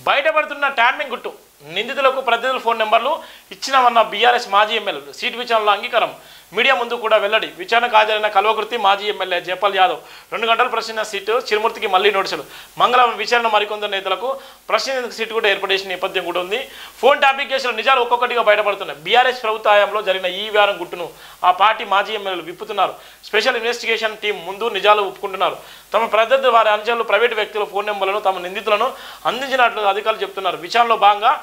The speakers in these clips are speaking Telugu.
బయటపడుతున్న ట్యాంపింగ్ గుట్టు నిందితులకు ప్రతినిధుల ఫోన్ నెంబర్లు ఇచ్చినామన్న బీఆర్ఎస్ మాజీ ఎమ్మెల్యేలు సీటు విచారణలో అంగీకారం మీడియా ముందు కూడా వెల్లడి విచారణకు హాజరైన కల్వకుర్తి మాజీ ఎమ్మెల్యే జయపాల్ యాదవ్ 2 గంటలు ప్రశ్న సీటు చిరుమూర్తికి మళ్లీ నోటీసులు మంగళవారం విచారణ మరికొందరు నేతలకు ప్రశ్న సీటు కూడా ఏర్పాటు చేసిన నేపథ్యం కూడా ఉంది ఫోన్ ట్యాపింగ్ కేసులో నిజాలు ఒక్కొక్కటిగా బయటపడుతున్నాయి బీఆర్ఎస్ ప్రభుత్వ హయాంలో జరిగిన ఈ వ్యవహారం గుట్టును ఆ పార్టీ మాజీ ఎమ్మెల్యేలు విప్పుతున్నారు స్పెషల్ ఇన్వెస్టిగేషన్ టీం ముందు నిజాలు ఒప్పుకుంటున్నారు తమ ప్రత్యర్థి వారి అనుచరులు ప్రైవేటు వ్యక్తుల ఫోన్ నెంబర్లను తమ నిందితులను అందించినట్లు అధికారులు చెప్తున్నారు విచారణలో భాగంగా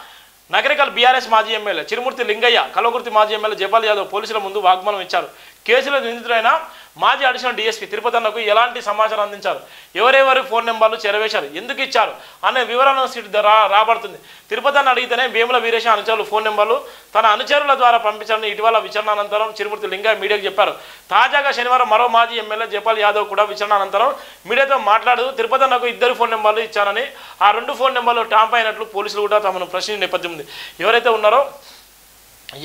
నగరికల్ బీఆర్ఎస్ మాజీ ఎమ్మెల్యే చిరుమూర్తి లింగయ్య కల్వకుర్తి మాజీ ఎమ్మెల్యే జయపాల్ యాదవ్ పోలీసుల ముందు వాగ్మూలం ఇచ్చారు కేసులో నిందితులైన మాజీ అడిషనల్ డీఎస్పీ తిరుపతి అన్నకు ఎలాంటి సమాచారం అందించారు ఎవరెవరి ఫోన్ నెంబర్లు చేరవేశారు ఎందుకు ఇచ్చారు అనే వివరణ సీటు రాబడుతుంది తిరుపతి అన్న అడిగితేనే వేముల వీరేశ అనుచరులు ఫోన్ నెంబర్లు తన అనుచరుల ద్వారా పంపించాలని ఇటీవల విచారణ అనంతరం చిరుమూర్తి లింగయ్య మీడియాకు చెప్పారు తాజాగా శనివారం మరో మాజీ ఎమ్మెల్యే జయపాల్ యాదవ్ కూడా విచారణ అనంతరం మీడియాతో మాట్లాడుతూ తిరుపతి అన్నకు 2 ఫోన్ నెంబర్లు ఇచ్చారని ఆ 2 ఫోన్ నెంబర్లు ట్యాంప్ అయినట్లు పోలీసులు కూడా తమను ప్రశ్నించిన నేపథ్యం ఉంది ఎవరైతే ఉన్నారో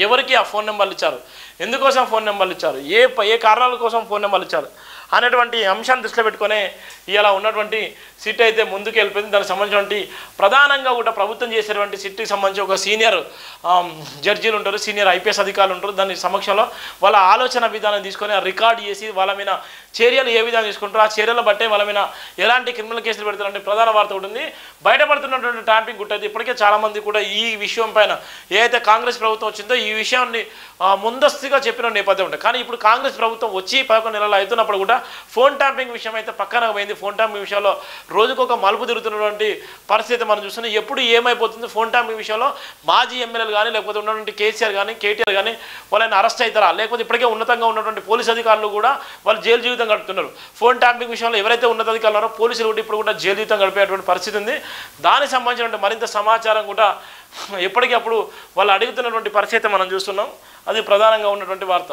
ఎవరికి ఆ ఫోన్ నెంబర్లు ఇచ్చారు ఎందుకోసం ఫోన్ నెంబర్లు ఇచ్చారు ఏ కారణాల కోసం ఫోన్ నెంబర్లు ఇచ్చారు అనేటువంటి అంశాన్ని దృష్టిలో పెట్టుకునే ఇలా ఉన్నటువంటి సిట్ అయితే ముందుకు వెళ్ళిపోయింది దానికి సంబంధించినటువంటి ప్రధానంగా కూడా ప్రభుత్వం చేసేటువంటి సిట్కి సంబంధించి ఒక సీనియర్ జడ్జీలు ఉంటారు సీనియర్ ఐపీఎస్ అధికారులు ఉంటారు దాని సమక్షంలో వాళ్ళ ఆలోచన విధానం తీసుకొని రికార్డ్ చేసి వాళ్ళ మీద చర్యలు ఏ విధంగా తీసుకుంటారో ఆ చర్యలు బట్టే వాళ్ళ మీద ఎలాంటి క్రిమినల్ కేసులు పెడతారంటే ప్రధాన వార్త ఉంటుంది బయటపడుతున్నటువంటి ట్యాంపింగ్ గుట్టది ఇప్పటికే చాలామంది కూడా ఈ విషయం పైన ఏదైతే కాంగ్రెస్ ప్రభుత్వం వచ్చిందో ఈ విషయాన్ని ముందస్తుగా చెప్పిన నేపథ్యం ఉంటుంది కానీ ఇప్పుడు కాంగ్రెస్ ప్రభుత్వం వచ్చి 11 నెలలు అవుతున్నప్పుడు కూడా ఫోన్ ట్యాంపింగ్ విషయం అయితే పక్కన పోయింది ఫోన్ ట్యాంపింగ్ విషయంలో రోజుకొక మలుపు తిరుగుతున్నటువంటి పరిస్థితి మనం చూస్తున్నాం ఎప్పుడు ఏమైపోతుంది ఫోన్ ట్యాంపింగ్ విషయంలో మాజీ ఎమ్మెల్యేలు కానీ లేకపోతే ఉన్నటువంటి కేసీఆర్ కానీ కేటీఆర్ కానీ వాళ్ళని అరెస్ట్ అవుతారా లేకపోతే ఇప్పటికే ఉన్నతంగా ఉన్నటువంటి పోలీస్ అధికారులు కూడా వాళ్ళు జైలు జీవితం గడుపుతున్నారు ఫోన్ ట్యాంపింగ్ విషయంలో ఎవరైతే ఉన్నతాధికారులు ఉన్నారో పోలీసులు కూడా ఇప్పుడు కూడా జైలు జీవితం గడిపేటువంటి పరిస్థితి ఉంది దానికి సంబంధించినటువంటి మరింత సమాచారం కూడా ఎప్పటికప్పుడు వాళ్ళు అడుగుతున్నటువంటి పరిస్థితి మనం చూస్తున్నాం అది ప్రధానంగా ఉన్నటువంటి వార్త